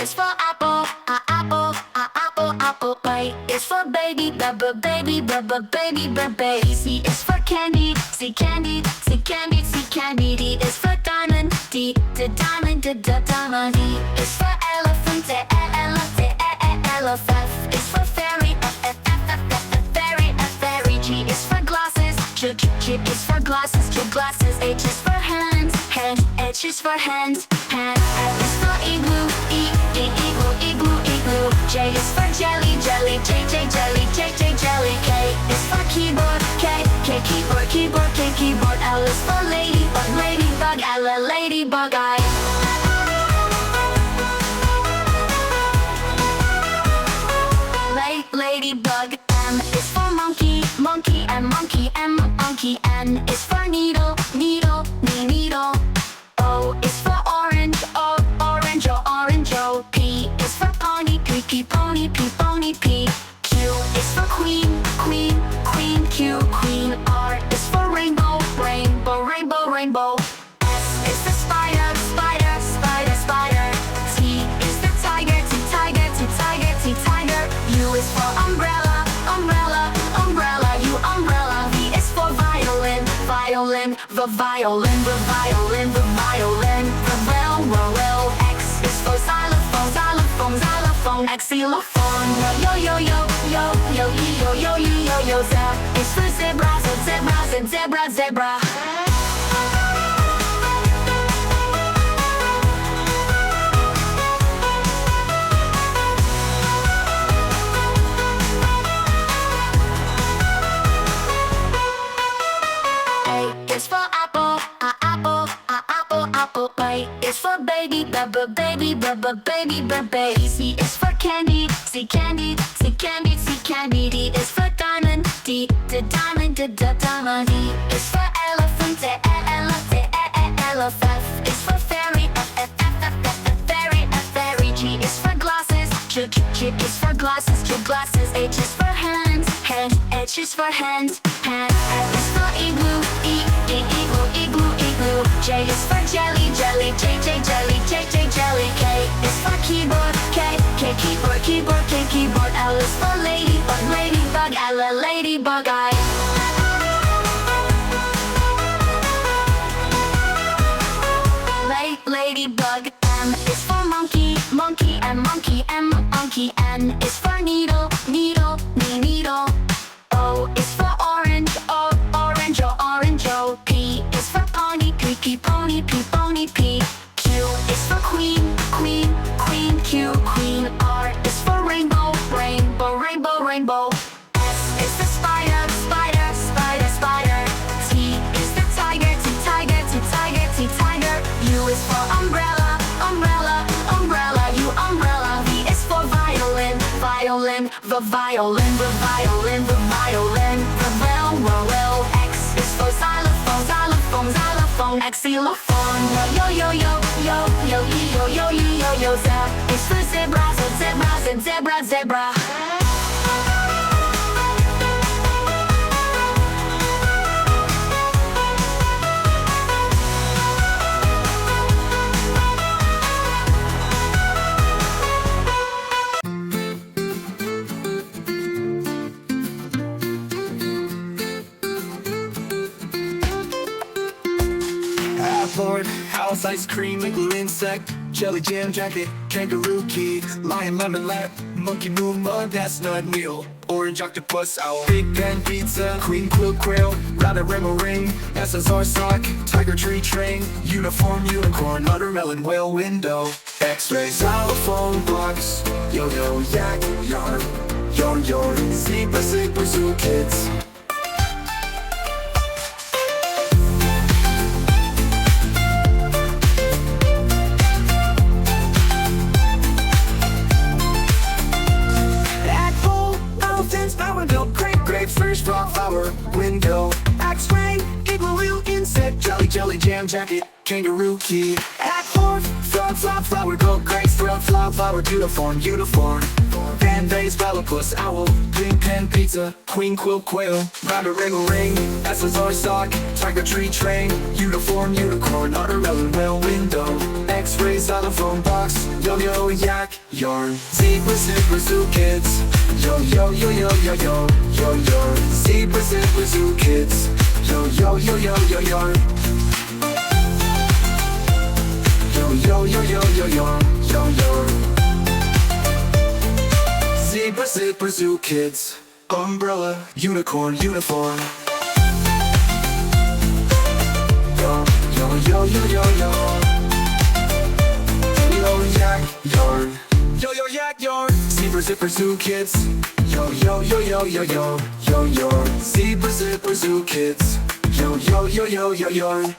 is for apple, apple. B is for baby, baby. C is for candy, C candy. D is for diamond, D diamond. E is for elephant, elephant. F is for fairy, fairy. G is for glasses, G is for glasses. H is for hands, H is for hands. F is for igloo, igloo. J is for jelly, J jelly. K is for keyboard, K keyboard. L is for ladybug, ladybug. Ladybug. M is for monkey, M monkey. N is for needle, needle. O is for orange, orange. P is for pony, pony. Q is for queen, Q, queen. R is for rainbow, rainbow. S is the spider. T is the tiger, tiger. U is for umbrella, U, umbrella. V is for violin, violin. Well. X is for xylophone, xylophone. Yo. Z is for zebra. A is for apple, apple. B is for baby, baby. C is for candy, C candy. D is for diamond, D diamond. E is for elephant, elephant. F is for fairy, fairy. G is for glasses, G is for glasses. H is for hands, H is for hands. F is for igloo, igloo. J is for jelly, J jelly. K is for keyboard, K keyboard. L is for ladybug, ladybug. Ladybug. M is for monkey, M monkey. N is for needle, needle. O is for orange, orange. P is for pony, pony. Q is for queen, Q, queen. R is for rainbow, rainbow. S is the spider. T is the tiger, tiger. U is for umbrella, U, umbrella. V is for violin, Well. X is for xylophone, xylophone. Yo. Z is for zebra. Lord, house ice cream, igloo insect, jelly jam jacket, kangaroo key, lion lemon lap, monkey moon mug, that's nut meal, orange octopus owl, big pen pizza, queen quill quail, rabbit rainbow ring, SSR sock, tiger tree train, uniform unicorn, watermelon whale window, X-ray xylophone box, yo yak yarn, zebra zoo kids. First frog flower, window, X-ray, igloo, insect, jelly jam jacket, kangaroo key. At fourth, frog flower, gold grapes, frog flower, uniform. Fan base, platypus, owl, pink pen pizza, queen quill quail, rabbit rainbow ring, SSR sock, tiger tree train, uniform unicorn, watermelon whale window, X-ray xylophone box, yo yak. yarn. Zebra zebra zoo kids. Yo yo yo yo yo yo yo yo. Zebra zebra zoo kids. Yo yo yo yo yo yarn. Yo yo yo yo yo yo yo yo. Zebra zebra zoo kids. Umbrella, unicorn, uniform. Yo yo yo yo yo yo. Yo yak yarn. Yo yo yak yarn. Zebra zipper zoo kids. Yo yo yo yo yo yo yo yo. Zebra zipper zoo kids. Yo yo yo yo yo yarn.